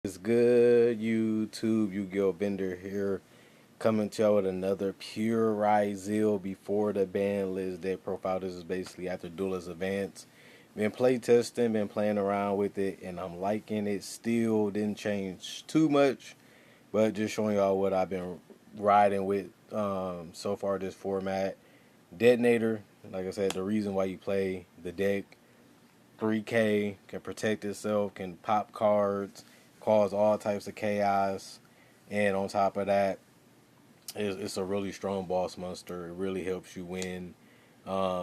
It's good, YouTube. Yu-Gi-Oh! Vendor here, coming to you with another Pure Ryzeal before the ban list deck profile. This is basically after Duelist Advance. Been play testing, been playing around with it, and I'm liking it. Still didn't change too much, but just showing y'all what I've been riding with so far this format. Detonator, like I said, the reason why you play the deck. 3K, can protect itself, can pop cards, cause all types of chaos, and on top of that, it's a really strong boss monster. It really helps you win.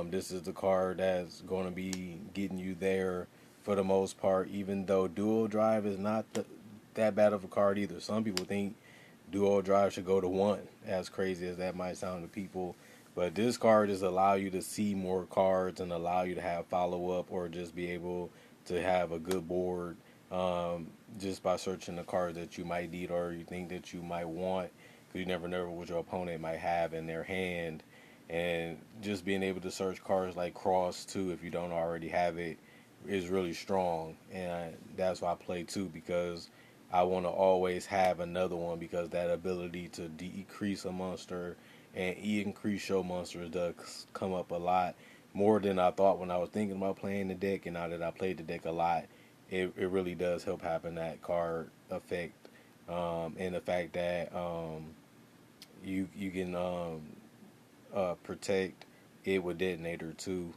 This is the card that's going to be getting you there for the most part, even though dual drive is not that bad of a card either. Some people think dual drive should go to one, as crazy as that might sound to people. But this card just allow you to see more cards and allow you to have follow up or just be able to have a good board just by searching the cards that you might need or you think that you might want, because you never know what your opponent might have in their hand. And just being able to search cards like Cross too, if you don't already have it, is really strong. And that's why I play too, because I want to always have another one, because that ability to decrease a monster and increase your monsters does come up a lot more than I thought when I was thinking about playing the deck. And now that I played the deck a lot, it really does help having that card effect, and the fact that you can protect it with Detonator too.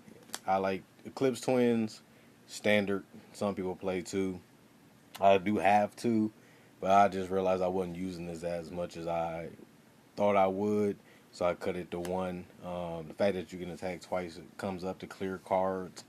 I like Eclipse Twins, standard. Some people play too. I do have two, but I just realized I wasn't using this as much as I thought I would, so I cut it to one. The fact that you can attack twice, it comes up to clear cards,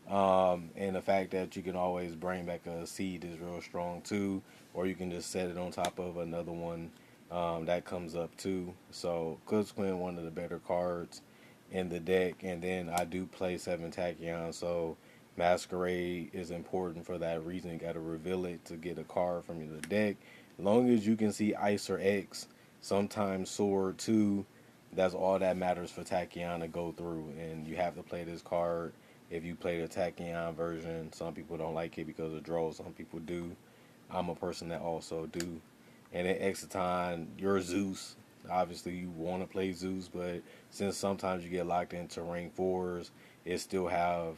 and the fact that you can always bring back a seed is real strong too, or you can just set it on top of another one that comes up too. So Eclipse Twin, one of the better cards in the deck, and then I do play 7 Tachyon, so Masquerade is important for that reason. You got to reveal it to get a card from the deck. As long as you can see Ice or X, sometimes Sword too, that's all that matters for Tachyon to go through. And you have to play this card if you play the Tachyon version. Some people don't like it because of draw, some people do. I'm a person that also do. And then Exciton, you're Zeus. Obviously, you want to play Zeus, but since sometimes you get locked into rank 4s, it still have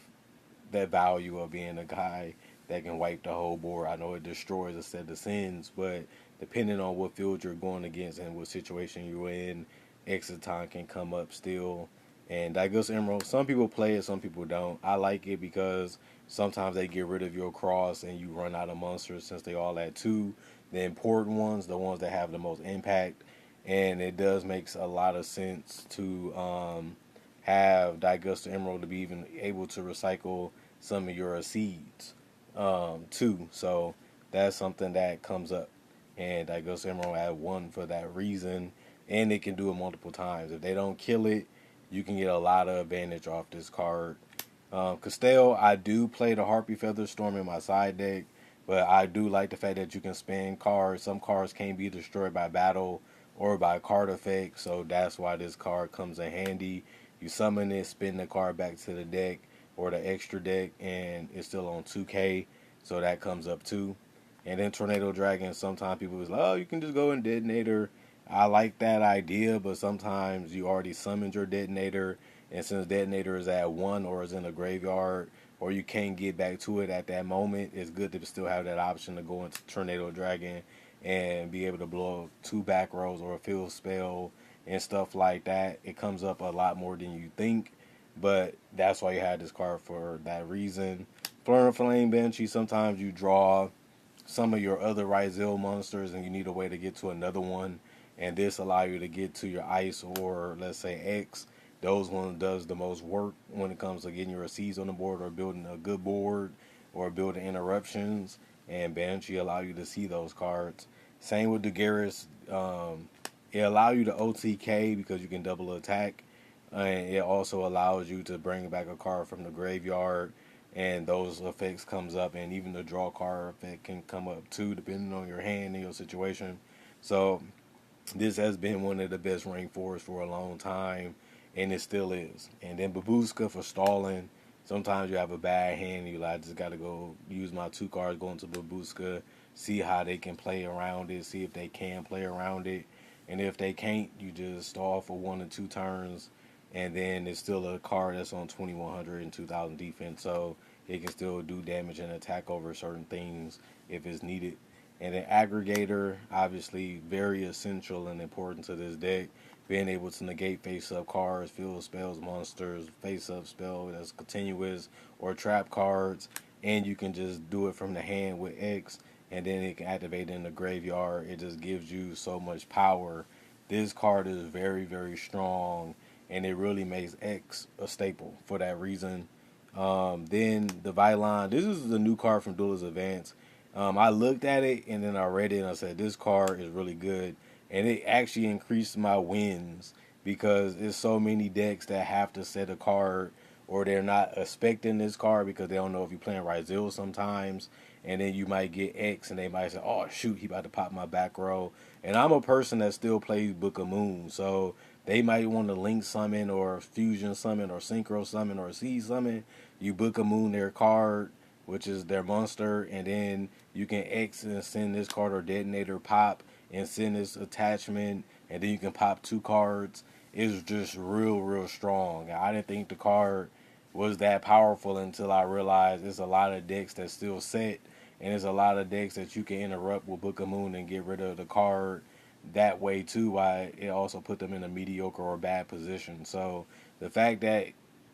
that value of being a guy that can wipe the whole board. I know it destroys a set of sins, but depending on what field you're going against and what situation you're in, Exciton can come up still. And Diagos Emerald, some people play it, some people don't. I like it because sometimes they get rid of your cross and you run out of monsters, since they all at 2. The important ones, the ones that have the most impact, and it does makes a lot of sense to have Diagust Emerald to be even able to recycle some of your seeds too. So that's something that comes up, and Diagust Emerald at 1 for that reason, and it can do it multiple times. If they don't kill it, you can get a lot of advantage off this card. Castell, I do play the Harpy Feather Storm in my side deck, but I do like the fact that you can spend cards. Some cards can't be destroyed by battle or by card effect, so that's why this card comes in handy. You summon it, spin the card back to the deck or the extra deck, and it's still on 2K, so that comes up too. And then Tornado Dragon, sometimes people is like, oh, you can just go in Detonator. I like that idea, but sometimes you already summoned your Detonator, and since Detonator is at 1 or is in a graveyard, or you can't get back to it at that moment, it's good to still have that option to go into Tornado Dragon and be able to blow 2 back rows or a field spell and stuff like that. It comes up a lot more than you think, but that's why you had this card for that reason. Flare and Flame Banshee, sometimes you draw some of your other Ryzeal monsters and you need a way to get to another one, and this allow you to get to your Ice or let's say X. Those ones does the most work when it comes to getting your seeds on the board or building a good board or building interruptions, and Banshee allow you to see those cards. Same with Dagaris. It allow you to OTK because you can double attack, and it also allows you to bring back a card from the graveyard, and those effects comes up, and even the draw card effect can come up too, depending on your hand and your situation. So this has been one of the best rank 4s for a long time, and it still is. And then Babushka for stalling. Sometimes you have a bad hand, you like, I just got to go use my 2 cards, go into Babushka see how they can play around it, see if they can play around it. And if they can't, you just stall for 1 or 2 turns, and then it's still a card that's on 2100 and 2000 defense, so it can still do damage and attack over certain things if it's needed. And an aggregator, obviously, very essential and important to this deck. Being able to negate face-up cards, field spells, monsters, face-up spell that's continuous, or trap cards, and you can just do it from the hand with X, and then it can activate in the graveyard. It just gives you so much power. This card is very, very strong, and it really makes X a staple for that reason. Then the Vylon, this is the new card from Duelist Advance. I looked at it and then I read it and I said, this card is really good. And it actually increased my wins because there's so many decks that have to set a card or they're not expecting this card because they don't know if you're playing Ryzeal sometimes. And then you might get X and they might say, oh, shoot, he about to pop my back row. And I'm a person that still plays Book of Moon. So they might want to link summon or fusion summon or synchro summon or seed summon. You Book of Moon their card, which is their monster, and then you can X and send this card or detonator pop and send this attachment, and then you can pop 2 cards. It's just real, real strong. I didn't think the card was that powerful until I realized there's a lot of decks that still set, and there's a lot of decks that you can interrupt with Book of Moon and get rid of the card that way too. Why it also put them in a mediocre or bad position. So the fact that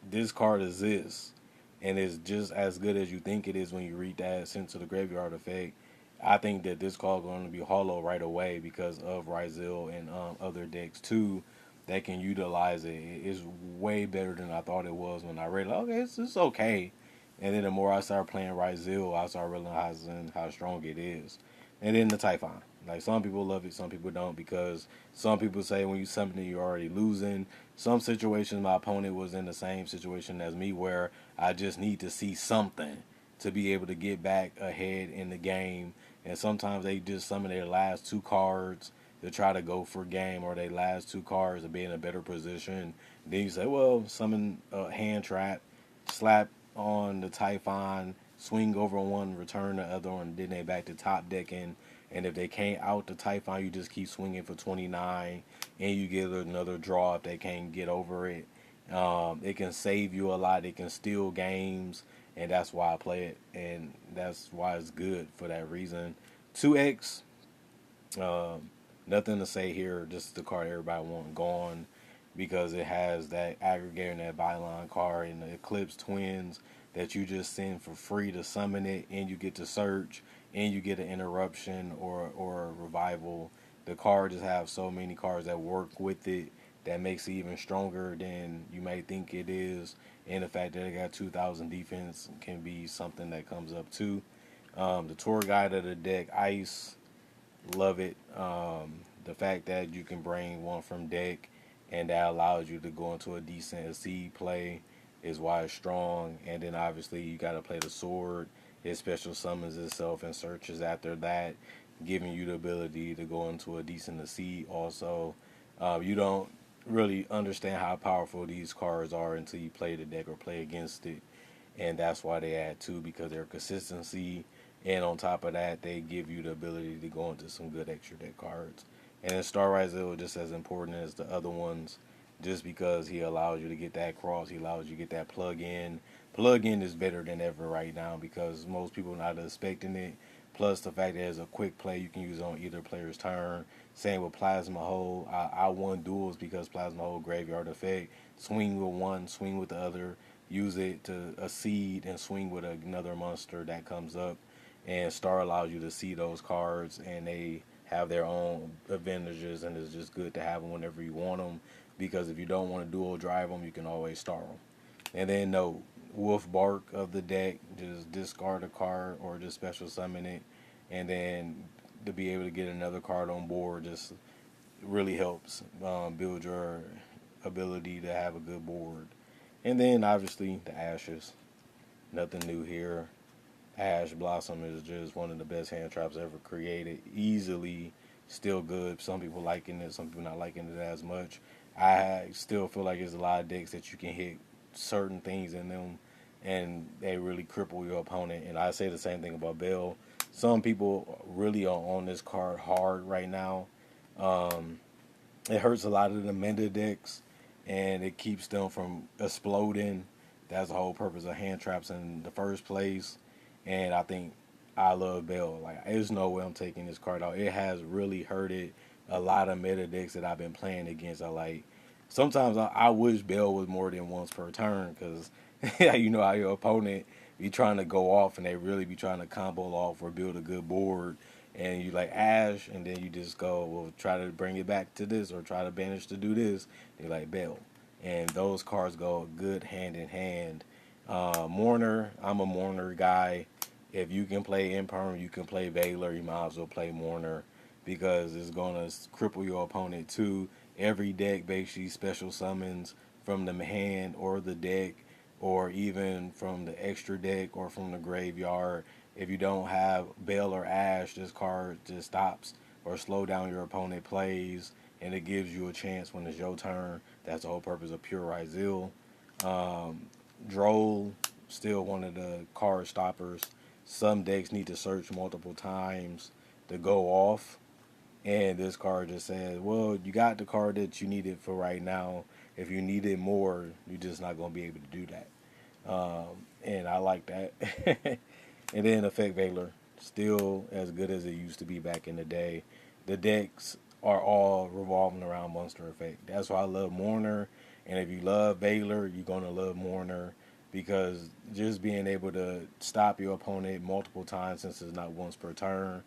this card exists and is just as good as you think it is when you read that sent to the graveyard effect, I think that this card is going to be hollow right away because of Ryzeal and other decks too that can utilize it. It's way better than I thought it was when I read it. Okay, it's okay. And then the more I start playing Ryzeal, I start realizing how strong it is. And then the Typhon. Like, some people love it, some people don't, because some people say when you summon it, you're already losing. Some situations, my opponent was in the same situation as me where I just need to see something to be able to get back ahead in the game. And sometimes they just summon their last 2 cards to try to go for game, or their last 2 cards to be in a better position. Then you say, well, summon a hand trap, slap on the Typhon, swing over one, return the other one, then they back to top decking. And if they can't out the Typhon, you just keep swinging for 29, and you get another draw if they can't get over it. It can save you a lot. It can steal games, and that's why I play it, and that's why it's good for that reason. 2X, nothing to say here. Just the card everybody want gone because it has that aggregator and that Vylon card and the Eclipse Twins that you just send for free to summon it, and you get to search, and you get an interruption or a revival. The card just have so many cards that work with it that makes it even stronger than you may think it is. And the fact that it got 2000 defense can be something that comes up too. The tour guide of the deck, Ice, love it. The fact that you can bring one from deck and that allows you to go into a decent seed play is why it's strong. And then obviously you got to play the sword. It special summons itself and searches after that, giving you the ability to go into a decent seed also. You don't really understand how powerful these cards are until you play the deck or play against it. And that's why they add 2, because their consistency. And on top of that, they give you the ability to go into some good extra deck cards. And then Star Ryzeal just as important as the other ones, just because he allows you to get that cross, he allows you to get that plug in. Plug in is better than ever right now because most people are not expecting it. Plus the fact that it's a quick play you can use on either player's turn. Same with Plasma Hold. I won duels because Plasma Hold graveyard effect. Swing with one, swing with the other. Use it to a seed and swing with another monster that comes up. And Star allows you to see those cards, and they have their own advantages, and it's just good to have them whenever you want them, because if you don't want to dual drive them, you can always star them. And then no Wolf Bark of the deck, just discard a card or just special summon it, and then to be able to get another card on board just really helps build your ability to have a good board. And then obviously the Ashes, nothing new here. Ash Blossom is just one of the best hand traps ever created. Easily, still good. Some people liking it, some people not liking it as much. I still feel like there's a lot of decks that you can hit certain things in them, and they really cripple your opponent. And I say the same thing about Bell. some people really are on this card hard right now. Um, it hurts a lot of the meta decks, and it keeps them from exploding. That's the whole purpose of hand traps in the first place. And I think I love Bell. Like, there's no way I'm taking this card out. It has really hurted a lot of meta decks that I've been playing against. I like sometimes I wish Bell was more than once per turn because you know how your opponent be trying to go off and they really be trying to combo off or build a good board, and you like Ash, and then you just go, well, try to bring it back to this or try to banish to do this. They like Bell, and those cards go good hand in hand. Mourner, I'm a Mourner guy. If you can play Imperm, you can play Veiler. You might as well play Mourner because it's gonna cripple your opponent too. Every deck basically special summons from the hand or the deck, or even from the extra deck or from the graveyard. If you don't have Bell or Ash, this card just stops or slow down your opponent plays, and it gives you a chance when it's your turn. That's the whole purpose of Pure Ryzeal. Um, Droll, still one of the card stoppers. Some decks need to search multiple times to go off, and this card just says, well, you got the card that you needed for right now. If you needed more, you're just not going to be able to do that. And I like that. And then Effect Veiler, still as good as it used to be back in the day. The decks are all revolving around Monster Effect. That's why I love Mourner. And if you love Veiler, you're going to love Mourner because just being able to stop your opponent multiple times since it's not once per turn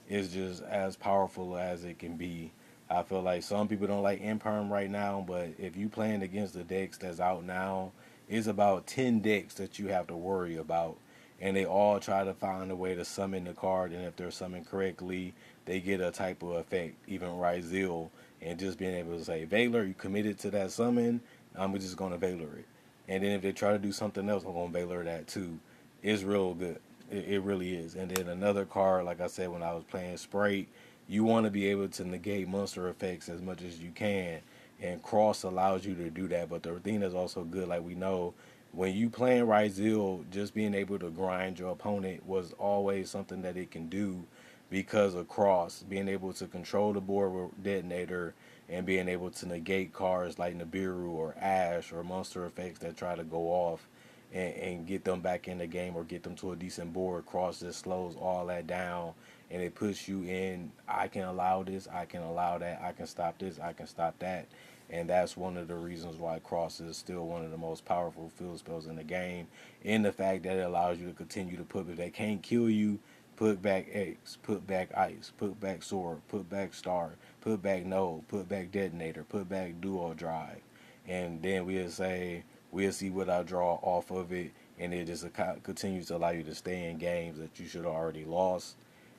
is just as powerful as it can be. I feel like some people don't like Imperm right now, but if you playing against the decks that's out now, it's about 10 decks that you have to worry about. And they all try to find a way to summon the card, and if they're summoned correctly, they get a type of effect, even Ryzeal. And just being able to say, Veiler, you committed to that summon, I'm just going to Veiler it. And then if they try to do something else, I'm going to Veiler that too. It's real good. It really is. And then another card, like I said, when I was playing Sprite, you want to be able to negate monster effects as much as you can. And Cross allows you to do that. But the thing that's also good, like we know, when you playing Ryzeal, just being able to grind your opponent was always something that it can do because of Cross. Being able to control the board with Detonator and being able to negate cards like Nibiru or Ash or monster effects that try to go off and get them back in the game or get them to a decent board. Cross just slows all that down and it puts you in, I can allow this, I can allow that, I can stop this, I can stop that. And that's one of the reasons why Cross is still one of the most powerful field spells in the game. In the fact that it allows you to continue to put, if they can't kill you, put back X, put back Ice, put back Sword, put back Star, put back Node, put back Detonator, put back Duo Drive. And then we'll say, we'll see what I draw off of it. And it just continues to allow you to stay in games that you should have already lost.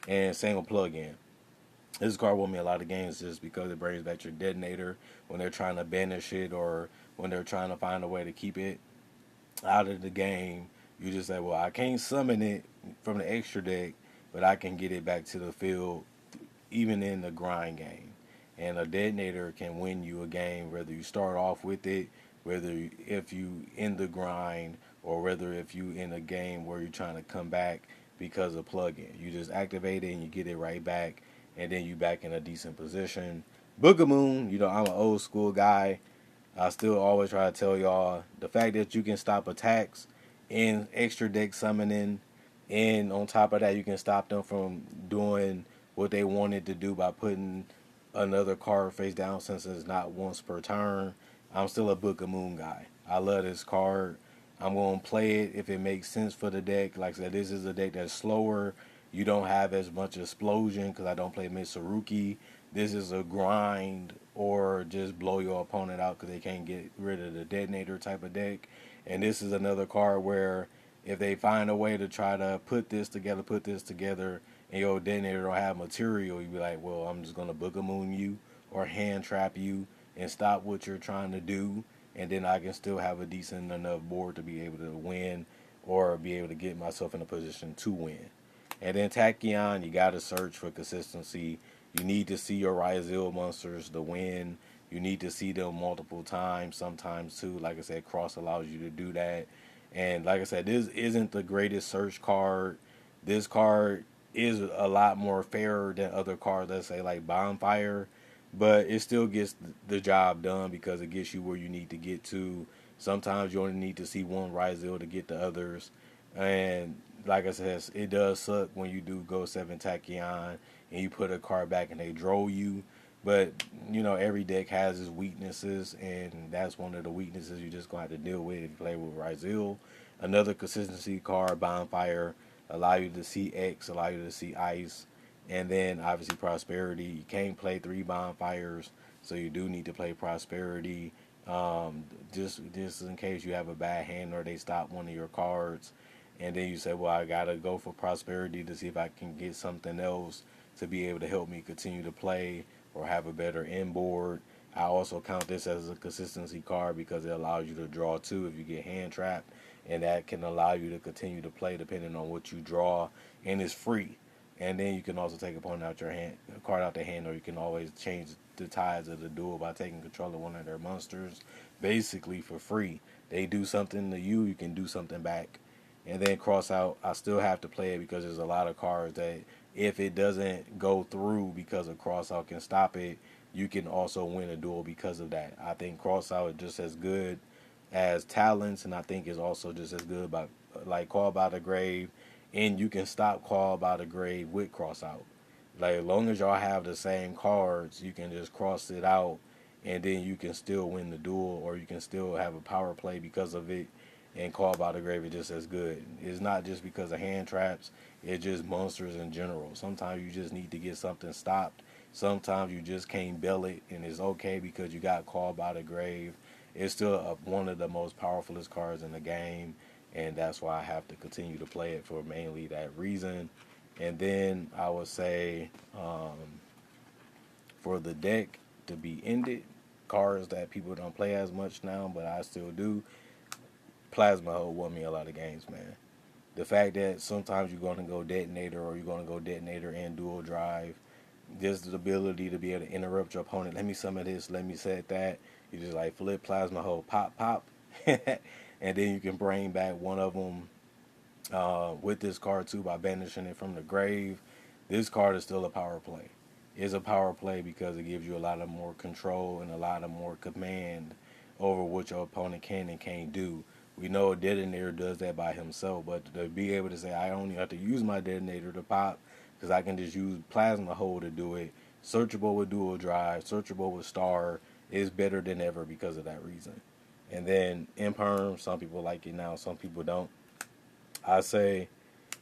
And same with plug-in. This card won me a lot of games just because it brings back your Detonator when they're trying to banish it or when they're trying to find a way to keep it out of the game. You just say, well, I can't summon it from the extra deck, but I can get it back to the field even in the grind game. And a Detonator can win you a game whether you start off with it, whether if you in the grind, or whether if you in a game where you're trying to come back because of plug-in. You just activate it and you get it right back, and then you back in a decent position. Book of Moon, you know, I'm an old school guy. I still always try to tell y'all the fact that you can stop attacks in extra deck summoning, and on top of that, you can stop them from doing what they wanted to do by putting another card face down since it's not once per turn. I'm still a Book of Moon guy. I love this card. I'm going to play it if it makes sense for the deck. Like I said, this is a deck that's slower. You don't have as much explosion because I don't play Mitsurugi. This is a grind or just blow your opponent out because they can't get rid of the Detonator type of deck. And this is another card where if they find a way to try to put this together, and your Detonator don't have material, you be like, well, I'm just going to Book of Moon you or hand trap you and stop what you're trying to do. And then I can still have a decent enough board to be able to win or be able to get myself in a position to win. And then Tachyon, you got to search for consistency. You need to see your Ryzeal monsters to win. You need to see them multiple times, sometimes too. Like I said, Cross allows you to do that. And like I said, this isn't the greatest search card. This card is a lot more fairer than other cards, let's say like Bonfire, but it still gets the job done because it gets you where you need to get to. Sometimes you only need to see one Ryzeal to get the others, and like I said, it does suck when you do go 7 Tachyon and you put a card back and they draw you. But you know every deck has its weaknesses, and that's one of the weaknesses you just gonna have to deal with if you play with Ryzeal. Another consistency card, Bonfire, allow you to see X, allow you to see Ice, and then obviously Prosperity. You can't play 3 Bonfires, so you do need to play Prosperity. Just in case you have a bad hand or they stop one of your cards, and then you say, well, I gotta go for Prosperity to see if I can get something else to be able to help me continue to play or have a better inboard. I also count this as a consistency card because it allows you to draw 2 if you get hand trapped, and that can allow you to continue to play depending on what you draw, and it's free. And then you can also take opponent out your hand, a card out the hand, or you can always change the ties of the duel by taking control of one of their monsters, basically for free. They do something to you, you can do something back. And then cross out, I still have to play it because there's a lot of cards that if it doesn't go through because of cross out can stop it, you can also win a duel because of that. I think cross out is just as good as talents, and I think is also just as good by like call by the grave, and you can stop call by the grave with cross out. Like as long as y'all have the same cards, you can just cross it out, and then you can still win the duel, or you can still have a power play because of it. And call by the grave is just as good. It's not just because of hand traps; it's just monsters in general. Sometimes you just need to get something stopped. Sometimes you just can't bail it, and it's okay because you got called by the grave. It's still one of the most powerfulest cards in the game, and that's why I have to continue to play it for mainly that reason. And then I would say for the deck to be ended, cards that people don't play as much now, but I still do. Plasma Hold won me a lot of games, man. The fact that sometimes you're going to go Detonator or you're going to go Detonator and Dual Drive, just the ability to be able to interrupt your opponent. Let me summon this, let me set that. You just like flip Plasma Hold, pop, pop. And then you can bring back one of them with this card too by banishing it from the grave. This card is still a power play. It's a power play because it gives you a lot of more control and a lot of more command over what your opponent can and can't do. We know a detonator does that by himself, but to be able to say I only have to use my detonator to pop because I can just use Plasma Hold to do it. Searchable with Dual Drive, searchable with Star is better than ever because of that reason. And then Imperm, some people like it now, some people don't. I say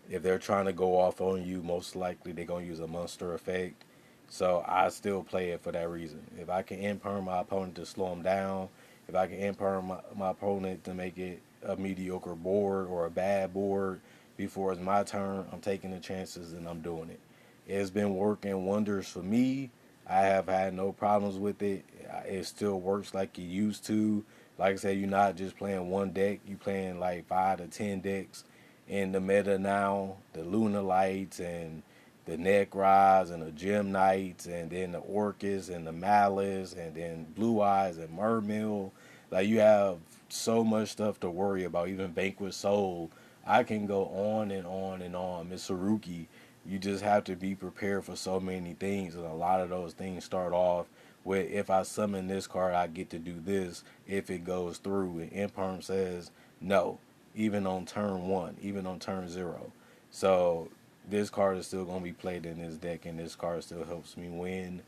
if they're trying to go off on you, most likely they're going to use a monster effect. So I still play it for that reason. If I can imperm my opponent to slow him down, if I can imperm my opponent to make it a mediocre board or a bad board before it's my turn, I'm taking the chances and I'm doing it. It's been working wonders for me. I have had no problems with it. It still works like it used to. Like I said, you're not just playing one deck. You're playing like 5 to 10 decks in the meta now. The Luna Lights and the Neck Rise and the Gem Knights and then the Orcus and the Malice and then Blue Eyes and Mermill. Like you have so much stuff to worry about. Even Vanquish Soul. I can go on and on and on. Miss Saruki, you just have to be prepared for so many things, and a lot of those things start off with if I summon this card, I get to do this if it goes through. And Imperm says no, even on turn 1, even on turn 0. So this card is still going to be played in this deck, and this card still helps me win.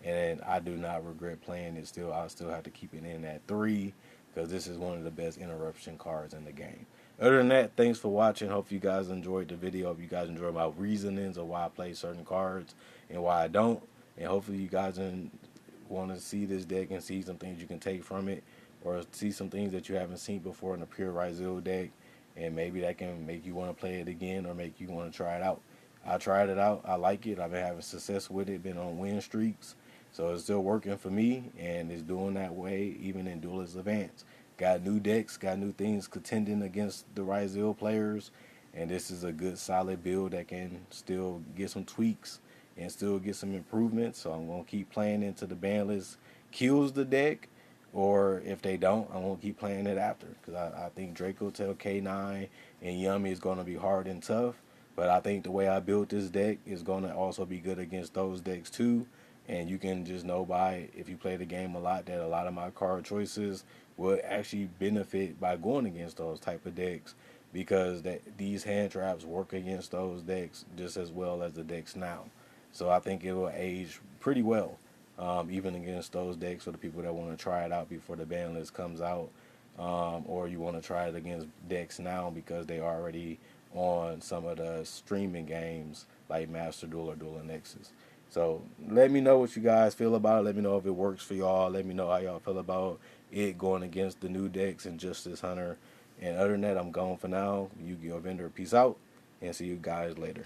And I do not regret playing it. Still, I still have to keep it in at 3 because this is one of the best interruption cards in the game. Other than that, thanks for watching. Hope you guys enjoyed the video. Hope you guys enjoyed my reasonings of why I play certain cards and why I don't. And hopefully you guys want to see this deck and see some things you can take from it, or see some things that you haven't seen before in a Pure Ryzeal deck, and maybe that can make you want to play it again or make you want to try it out. I tried it out. I like it. I've been having success with it. Been on win streaks. So it's still working for me, and it's doing that way even in Duelist Advance. Got new decks, got new things contending against the Ryzeal players, and this is a good solid build that can still get some tweaks and still get some improvements. So I'm going to keep playing until the ban list kills the deck, or if they don't, I'm going to keep playing it after, because I think Draco Tail K9 and Yummy is going to be hard and tough. But I think the way I built this deck is going to also be good against those decks too. And you can just know by if you play the game a lot that a lot of my card choices would actually benefit by going against those type of decks because these hand traps work against those decks just as well as the decks now. So I think it will age pretty well, even against those decks or the people that want to try it out before the ban list comes out, or you want to try it against decks now because they already on some of the streaming games like Master Duel or Duel Nexus. So let me know what you guys feel about it. Let me know if it works for y'all. Let me know how y'all feel about it going against the new decks and Justice Hunter. And other than that, I'm gone for now. Yu-Gi-Oh! Vendor, peace out, and see you guys later.